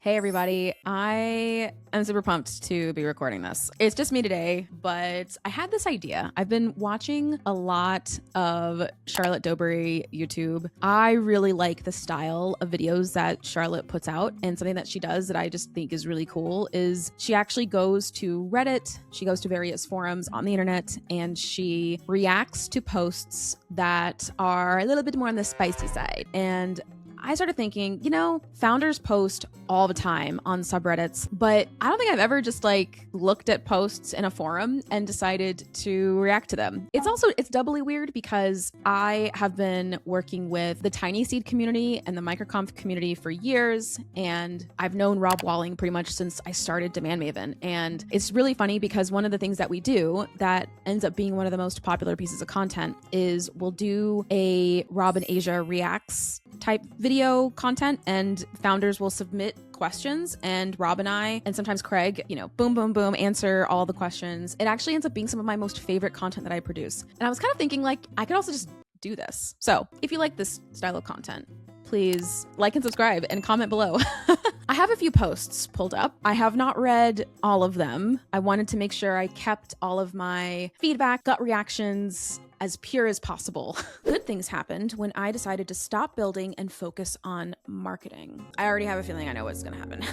Hey everybody, I am super pumped to be recording this. It's just me today, but I had this idea. I've been watching a lot of Charlotte Doberry YouTube. I really like the style of videos that Charlotte puts out, and something that she does that I just think is really cool is she actually goes to Reddit, she goes to various forums on the internet, and she reacts to posts that are a little bit more on the spicy side. And I started thinking, founders post all the time on subreddits, but I don't think I've ever just looked at posts in a forum and decided to react to them. It's doubly weird because I have been working with the Tiny Seed community and the MicroConf community for years, and I've known Rob Walling pretty much since I started DemandMaven. And it's really funny because one of the things that we do that ends up being one of the most popular pieces of content is we'll do a Rob and Asia reacts type video content, and founders will submit questions, and Rob and I, and sometimes Craig, boom, boom, boom, answer all the questions. It actually ends up being some of my most favorite content that I produce. And I was kind of thinking I could also just do this. So if you like this style of content, please like and subscribe and comment below. I have a few posts pulled up. I have not read all of them. I wanted to make sure I kept all of my feedback, gut reactions, as pure as possible. Good things happened when I decided to stop building and focus on marketing. I already have a feeling I know what's gonna happen.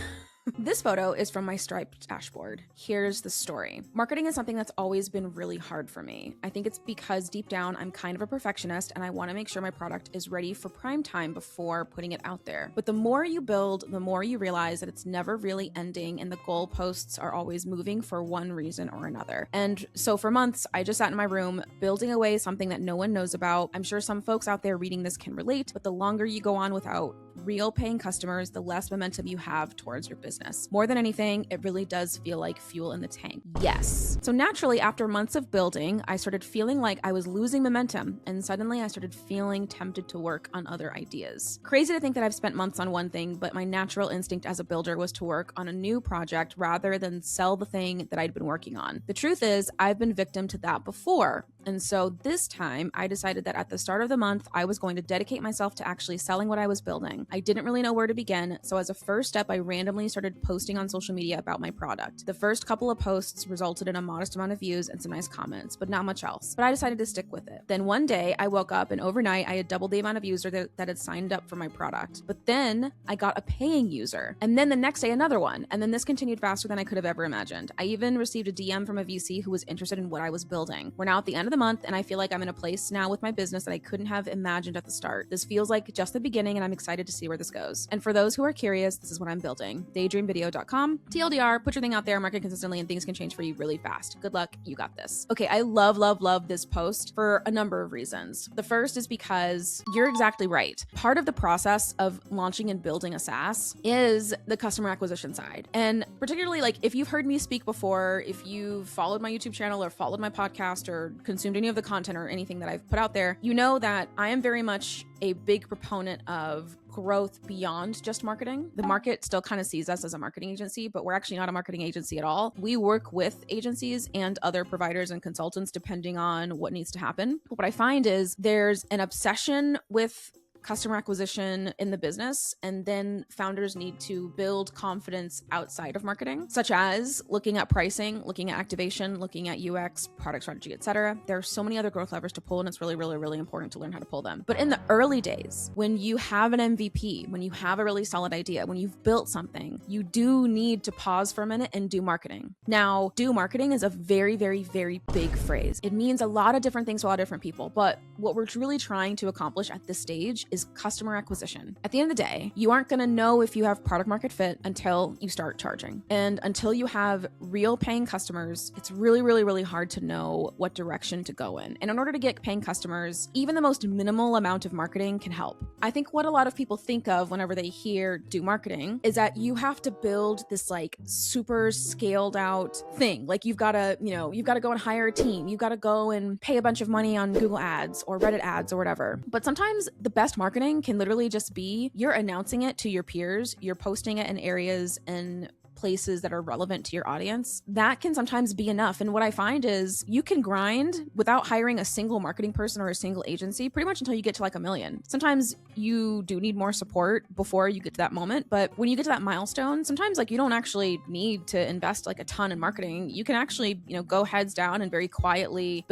This photo is from my Stripe dashboard. Here's the story. Marketing is something that's always been really hard for me. I think it's because deep down, I'm kind of a perfectionist and I want to make sure my product is ready for prime time before putting it out there. But the more you build, the more you realize that it's never really ending and the goalposts are always moving for one reason or another. And so for months, I just sat in my room building away something that no one knows about. I'm sure some folks out there reading this can relate, but the longer you go on without real paying customers, the less momentum you have towards your business. More than anything, it really does feel like fuel in the tank. Yes. So naturally, after months of building, I started feeling like I was losing momentum, and suddenly I started feeling tempted to work on other ideas. Crazy to think that I've spent months on one thing, but my natural instinct as a builder was to work on a new project rather than sell the thing that I'd been working on. The truth is, I've been victim to that before. And so this time, I decided that at the start of the month, I was going to dedicate myself to actually selling what I was building. I didn't really know where to begin, so as a first step, I randomly started posting on social media about my product. The first couple of posts resulted in a modest amount of views and some nice comments, but not much else. But I decided to stick with it. Then one day, I woke up and overnight, I had doubled the amount of users that had signed up for my product. But then I got a paying user. And then the next day, another one. And then this continued faster than I could have ever imagined. I even received a DM from a VC who was interested in what I was building. We're now at the end of the month, and I feel like I'm in a place now with my business that I couldn't have imagined at the start. This feels like just the beginning, and I'm excited to see where this goes. And for those who are curious, this is what I'm building. Daydreamvideo.com. TLDR, put your thing out there, market consistently, and things can change for you really fast. Good luck, you got this. Okay, I love this post for a number of reasons. The first is because you're exactly right. Part of the process of launching and building a SaaS is the customer acquisition side. And particularly if you've heard me speak before, if you've followed my YouTube channel or followed my podcast or consumed any of the content or anything that I've put out there, you know that I am very much a big proponent of growth beyond just marketing. The market still kind of sees us as a marketing agency, but we're actually not a marketing agency at all. We work with agencies and other providers and consultants depending on what needs to happen. But what I find is there's an obsession with customer acquisition in the business, and then founders need to build confidence outside of marketing, such as looking at pricing, looking at activation, looking at UX, product strategy, etc. There are so many other growth levers to pull, and it's really, really, really important to learn how to pull them. But in the early days, when you have an MVP, when you have a really solid idea, when you've built something, you do need to pause for a minute and do marketing. Now, do marketing is a very, very, very big phrase. It means a lot of different things to a lot of different people, but what we're really trying to accomplish at this stage is customer acquisition. At the end of the day, you aren't going to know if you have product market fit until you start charging. And until you have real paying customers, it's really, really, really hard to know what direction to go in. And in order to get paying customers, even the most minimal amount of marketing can help. I think what a lot of people think of whenever they hear do marketing is that you have to build this super scaled out thing. You've got to go and hire a team. You've got to go and pay a bunch of money on Google ads or Reddit ads or whatever. But sometimes the best marketing can literally just be you're announcing it to your peers, you're posting it in areas and places that are relevant to your audience, that can sometimes be enough. And what I find is you can grind without hiring a single marketing person or a single agency pretty much until you get to like 1 million. Sometimes you do need more support before you get to that moment. But when you get to that milestone, sometimes like you don't actually need to invest like a ton in marketing. You can actually, go heads down and very quietly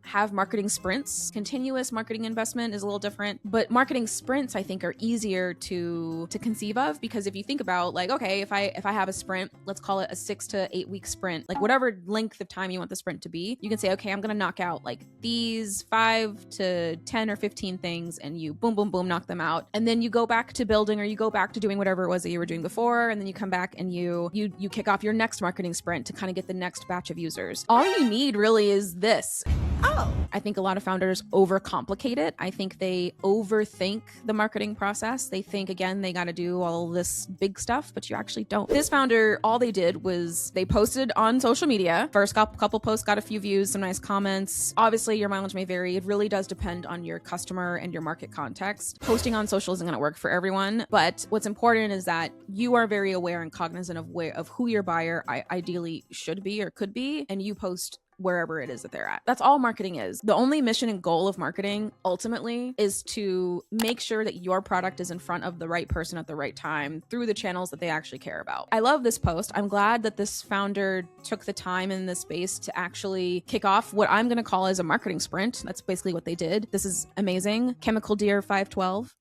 have marketing sprints. Continuous marketing investment is a little different, but marketing sprints I think are easier to conceive of, because if you think about like, okay, if I have a sprint, let's call it a 6 to 8 week sprint, like whatever length of time you want the sprint to be, you can say, okay, I'm going to knock out like these 5 to 10 or 15 things, and you boom, boom, boom, knock them out. And then you go back to building, or you go back to doing whatever it was that you were doing before. And then you come back and you kick off your next marketing sprint to kind of get the next batch of users. All you need really is this. Oh, I think a lot of founders overcomplicate it. I think they overthink the marketing process. They think, again, they got to do all this big stuff, but you actually don't. This founder, all they did was they posted on social media. First couple posts got a few views, some nice comments. Obviously, your mileage may vary. It really does depend on your customer and your market context. Posting on social isn't going to work for everyone, but what's important is that you are very aware and cognizant of who your buyer ideally should be or could be, and you post wherever it is that they're at. That's all marketing is. The only mission and goal of marketing ultimately is to make sure that your product is in front of the right person at the right time through the channels that they actually care about. I love this post. I'm glad that this founder took the time in this space to actually kick off what I'm going to call as a marketing sprint. That's basically what they did. This is amazing. Chemical Deer 512.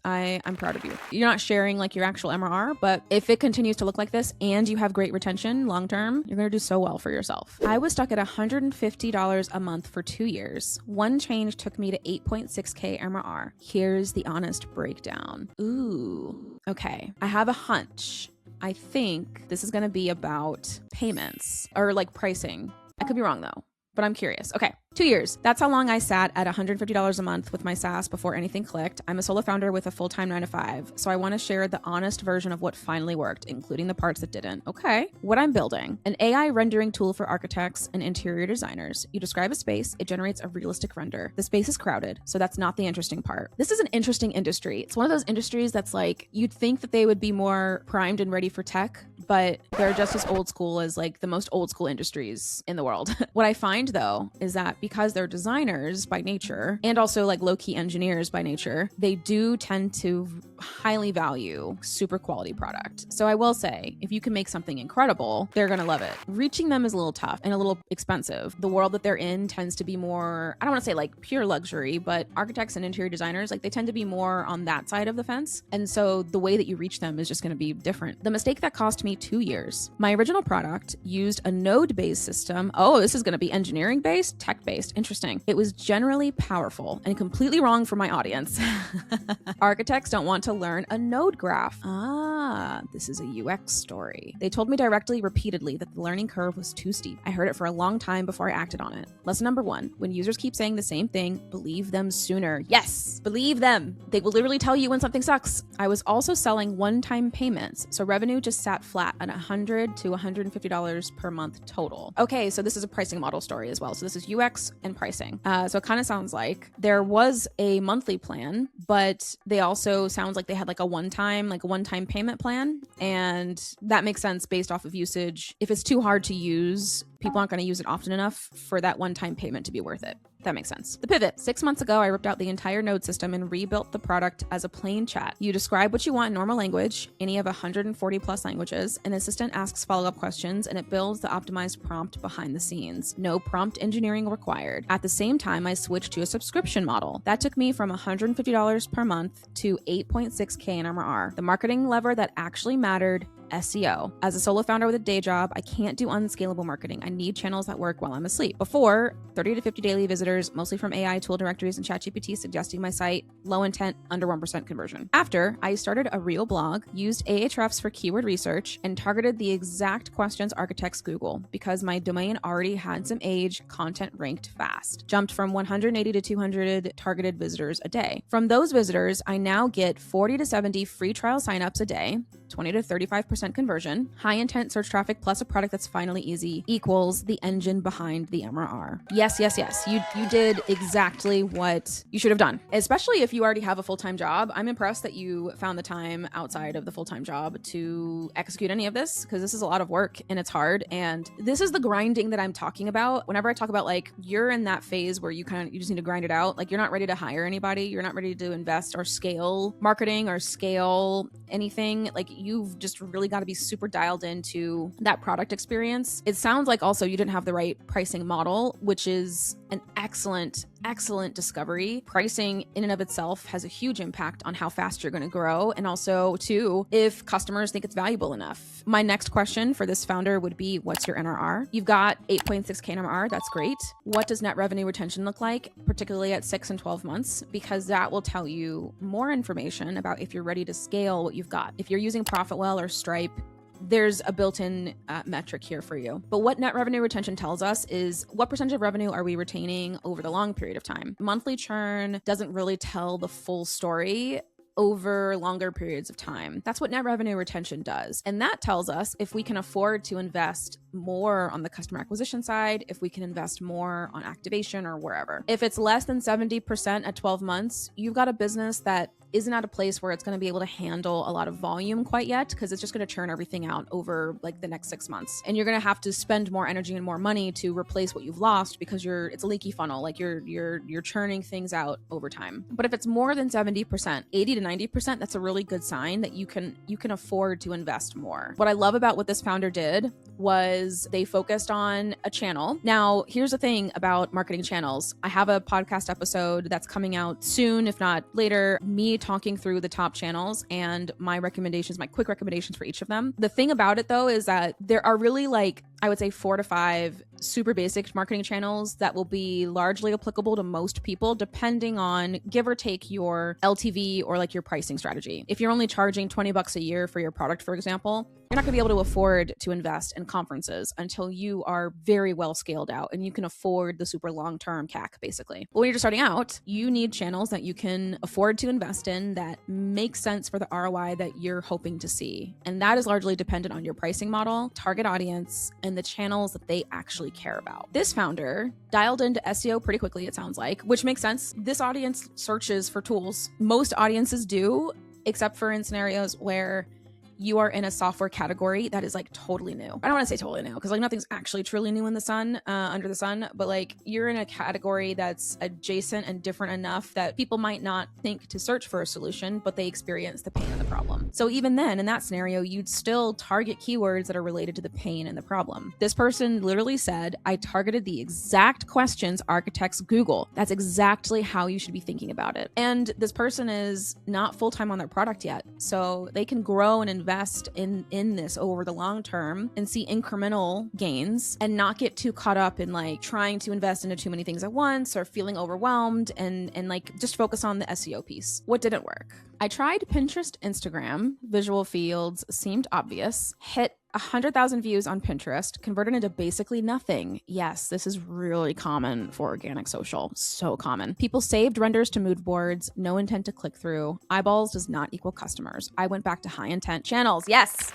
I'm proud of you. You're not sharing like your actual MRR, but if it continues to look like this and you have great retention long-term, you're going to do so well for yourself. I was stuck at $150 a month for 2 years. One change took me to 8.6K MRR. Here's the honest breakdown. Ooh, okay. I have a hunch. I think this is going to be about payments or like pricing. I could be wrong though, but I'm curious. Okay. 2 years. That's how long I sat at $150 a month with my SaaS before anything clicked. I'm a solo founder with a full-time 9 to 5, so I want to share the honest version of what finally worked, including the parts that didn't. Okay. What I'm building: an AI rendering tool for architects and interior designers. You describe a space, it generates a realistic render. The space is crowded, so that's not the interesting part. This is an interesting industry. It's one of those industries that's like, you'd think that they would be more primed and ready for tech, but they're just as old school as like the most old school industries in the world. What I find though is that because they're designers by nature and also like low-key engineers by nature, they do tend to highly value super quality product. So I will say, if you can make something incredible, they're going to love it. Reaching them is a little tough and a little expensive. The world that they're in tends to be more, I don't want to say like pure luxury, but architects and interior designers, like they tend to be more on that side of the fence. And so the way that you reach them is just going to be different. The mistake that cost me 2 years. My original product used a node-based system. Oh, this is going to be engineering-based, tech-based. Interesting. It was generally powerful and completely wrong for my audience. Architects don't want to learn a node graph. Ah, this is a UX story. They told me directly, repeatedly, that the learning curve was too steep. I heard it for a long time before I acted on it. Lesson number 1, when users keep saying the same thing, believe them sooner. Yes, believe them. They will literally tell you when something sucks. I was also selling one-time payments, so revenue just sat flat at $100 to $150 per month total. Okay, so this is a pricing model story as well. So this is UX and pricing. So it kind of sounds like there was a monthly plan, but they also sounds like they had like a one-time payment plan. And that makes sense based off of usage. If it's too hard to use, people aren't going to use it often enough for that one-time payment to be worth it. That makes sense. The pivot. 6 months ago, I ripped out the entire node system and rebuilt the product as a plain chat. You describe what you want in normal language, any of 140 plus languages. An assistant asks follow-up questions, and it builds the optimized prompt behind the scenes. No prompt engineering required. At the same time, I switched to a subscription model. That took me from $150 per month to 8.6K in MRR. The marketing lever that actually mattered: SEO. As a solo founder with a day job, I can't do unscalable marketing. I need channels that work while I'm asleep. Before, 30 to 50 daily visitors, mostly from AI tool directories and ChatGPT suggesting my site, low intent, under 1% conversion. After, I started a real blog, used Ahrefs for keyword research, and targeted the exact questions architects Google because my domain already had some age, content ranked fast. Jumped from 180 to 200 targeted visitors a day. From those visitors, I now get 40 to 70 free trial signups a day. 20 to 35% conversion, high intent search traffic plus a product that's finally easy equals the engine behind the MRR. Yes. You did exactly what you should have done, especially if you already have a full-time job. I'm impressed that you found the time outside of the full-time job to execute any of this, because this is a lot of work and it's hard. And this is the grinding that I'm talking about. Whenever I talk about like, you're in that phase where you just need to grind it out. Like, you're not ready to hire anybody. You're not ready to invest or scale marketing or scale anything. Like, you've just really got to be super dialed into that product experience. It sounds like also you didn't have the right pricing model, which is an excellent discovery. Pricing in and of itself has a huge impact on how fast you're going to grow, and also too, if customers think it's valuable enough. My next question for this founder would be, what's your NRR? You've got 8.6K NRR. That's great. What does net revenue retention look like, particularly at 6 and 12 months? Because that will tell you more information about if you're ready to scale what you've got. If you're using Profitwell or Stripe, there's a built-in metric here for you. But what net revenue retention tells us is what percentage of revenue are we retaining over the long period of time. Monthly churn doesn't really tell the full story over longer periods of time. That's what net revenue retention does. And that tells us if we can afford to invest more on the customer acquisition side, if we can invest more on activation or wherever. If it's less than 70% at 12 months, you've got a business that isn't at a place where it's going to be able to handle a lot of volume quite yet, because it's just going to churn everything out over like the next 6 months. And you're going to have to spend more energy and more money to replace what you've lost, because it's a leaky funnel. Like you're churning things out over time. But if it's more than 70%, 80 to 90%, that's a really good sign that you can afford to invest more. What I love about what this founder did was they focused on a channel. Now, here's the thing about marketing channels. I have a podcast episode that's coming out soon, if not later, me talking through the top channels and my quick recommendations for each of them. The thing about it though is that there are really I would say 4 to 5 super basic marketing channels that will be largely applicable to most people, depending on, give or take, your LTV or your pricing strategy. If you're only charging $20 a year for your product, for example, you're not going to be able to afford to invest in conferences until you are very well scaled out and you can afford the super long-term CAC, basically. But when you're just starting out, you need channels that you can afford to invest in that make sense for the ROI that you're hoping to see. And that is largely dependent on your pricing model, target audience, and the channels that they actually care about. This founder dialed into SEO pretty quickly, it sounds like, which makes sense. This audience searches for tools. Most audiences do, except for in scenarios where you are in a software category that is totally new. I don't want to say totally new because nothing's actually truly new in the sun, under the sun, but you're in a category that's adjacent and different enough that people might not think to search for a solution, but they experience the pain and the problem. So even then, in that scenario, you'd still target keywords that are related to the pain and the problem. This person literally said, I targeted the exact questions architects Google. That's exactly how you should be thinking about it. And this person is not full-time on their product yet, so they can grow and invest in this over the long term and see incremental gains and not get too caught up in trying to invest into too many things at once or feeling overwhelmed and just focus on the SEO piece. What didn't work? I tried Pinterest, Instagram, visual fields seemed obvious, hit 100,000 views on Pinterest, converted into basically nothing. Yes, this is really common for organic social. So common. People saved renders to mood boards, no intent to click through. Eyeballs does not equal customers. I went back to high intent channels. Yes.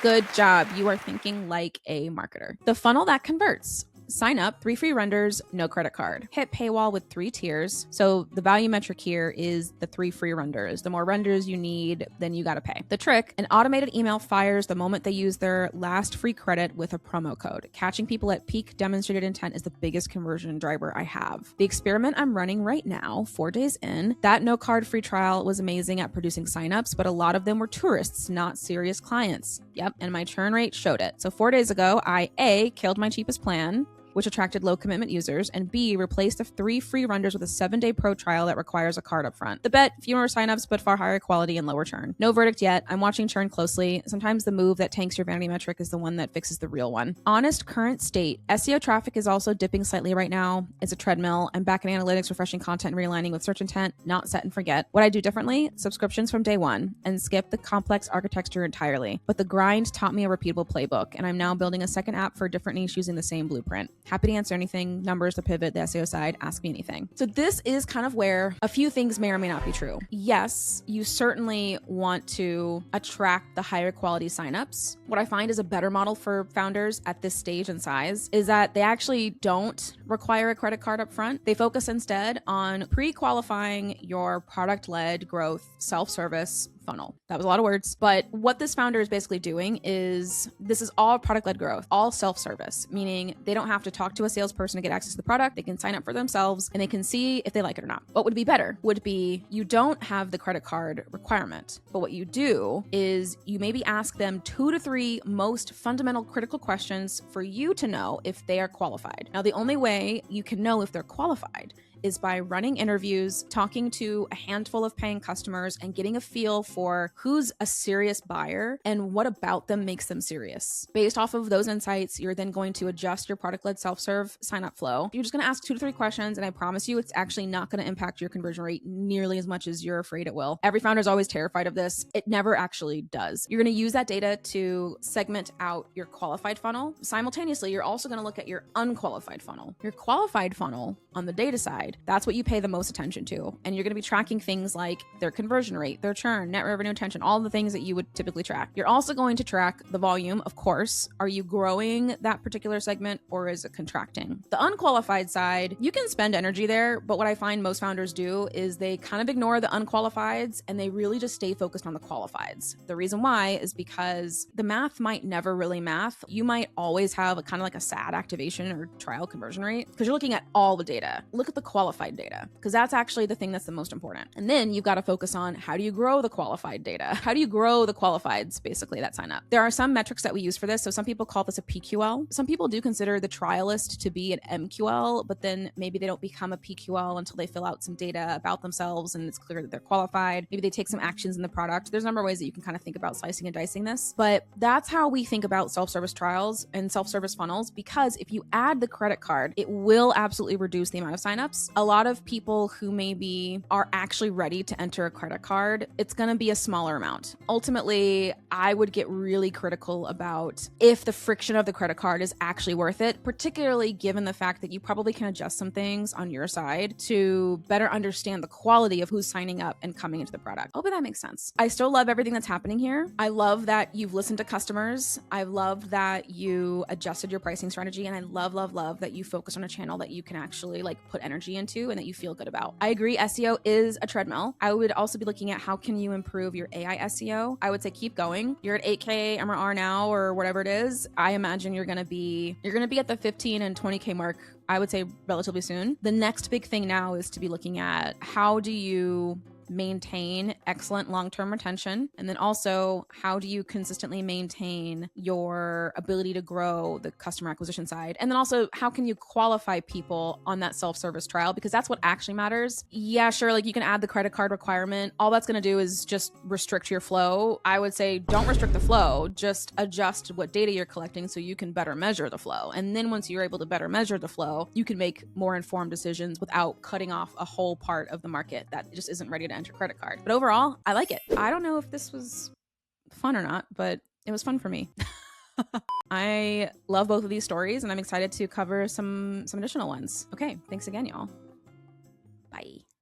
Good job. You are thinking like a marketer. The funnel that converts. Sign up, 3 free renders, no credit card. Hit paywall with 3 tiers. So the value metric here is the 3 free renders. The more renders you need, then you got to pay. The trick, an automated email fires the moment they use their last free credit with a promo code. Catching people at peak demonstrated intent is the biggest conversion driver I have. The experiment I'm running right now, 4 days in, that no card free trial was amazing at producing signups, but a lot of them were tourists, not serious clients. Yep, and my churn rate showed it. So 4 days ago, I A, killed my cheapest plan, which attracted low commitment users, and B, replaced the 3 free renders with a 7-day pro trial that requires a card up front. The bet, fewer signups, but far higher quality and lower churn. No verdict yet. I'm watching churn closely. Sometimes the move that tanks your vanity metric is the one that fixes the real one. Honest current state. SEO traffic is also dipping slightly right now. It's a treadmill. I'm back in analytics, refreshing content, and realigning with search intent, not set and forget. What I do differently? Subscriptions from day one, and skip the complex architecture entirely. But the grind taught me a repeatable playbook, and I'm now building a second app for a different niche using the same blueprint. Happy to answer anything, numbers, the pivot, the SEO side, ask me anything. So this is kind of where a few things may or may not be true. Yes, you certainly want to attract the higher quality signups. What I find is a better model for founders at this stage and size is that they actually don't require a credit card up front. They focus instead on pre-qualifying your product-led growth self-service funnel. That was a lot of words, but what this founder is basically doing is this is all product-led growth, all self-service, meaning they don't have to talk to a salesperson to get access to the product. They can sign up for themselves and they can see if they like it or not. What would be better would be you don't have the credit card requirement, but what you do is you maybe ask them 2 to 3 most fundamental critical questions for you to know if they are qualified. Now, the only way you can know if they're qualified is by running interviews, talking to a handful of paying customers, and getting a feel for who's a serious buyer and what about them makes them serious. Based off of those insights, you're then going to adjust your product-led self-serve sign-up flow. You're just going to ask 2 to 3 questions, and I promise you it's actually not going to impact your conversion rate nearly as much as you're afraid it will. Every founder is always terrified of this. It never actually does. You're going to use that data to segment out your qualified funnel. Simultaneously, you're also going to look at your unqualified funnel. Your qualified funnel on the data side, that's what you pay the most attention to. And you're going to be tracking things like their conversion rate, their churn, net revenue retention, all the things that you would typically track. You're also going to track the volume, of course. Are you growing that particular segment or is it contracting? The unqualified side, you can spend energy there, but what I find most founders do is they kind of ignore the unqualifieds and they really just stay focused on the qualifieds. The reason why is because the math might never really math. You might always have a kind of like a SAD activation or trial conversion rate because you're looking at all the data. Look at the qualified data because that's actually the thing that's the most important. And then you've got to focus on how do you grow the qualified data? How do you grow the qualifieds basically that sign up? There are some metrics that we use for this. So some people call this a PQL. Some people do consider the trialist to be an MQL, but then maybe they don't become a PQL until they fill out some data about themselves and it's clear that they're qualified. Maybe they take some actions in the product. There's a number of ways that you can kind of think about slicing and dicing this, but that's how we think about self-service trials and self-service funnels, because if you add the credit card, it will absolutely reduce the amount of signups. A lot of people who maybe are actually ready to enter a credit card, it's going to be a smaller amount. Ultimately, I would get really critical about if the friction of the credit card is actually worth it, particularly given the fact that you probably can adjust some things on your side to better understand the quality of who's signing up and coming into the product. I hope that makes sense. I still love everything that's happening here. I love that you've listened to customers. I love that you adjusted your pricing strategy. And I love that you focus on a channel that you can actually like put energy into and that you feel good about. I agree, SEO is a treadmill. I would also be looking at how can you improve your AI SEO. I would say keep going. You're at 8K MRR now or whatever it is. I imagine you're going to be at the 15 and 20K mark, I would say relatively soon. The next big thing now is to be looking at how do you maintain excellent long-term retention, and then also how do you consistently maintain your ability to grow the customer acquisition side, and then also how can you qualify people on that self-service trial, because that's what actually matters. Yeah, sure, like you can add the credit card requirement. All that's going to do is just restrict your flow. I would say don't restrict the flow, just adjust what data you're collecting so you can better measure the flow, and then once you're able to better measure the flow, you can make more informed decisions without cutting off a whole part of the market that just isn't ready to enter credit card. But overall, I like it. I don't know if this was fun or not, but it was fun for me. I love both of these stories and I'm excited to cover some additional ones. Okay, thanks again, y'all. Bye.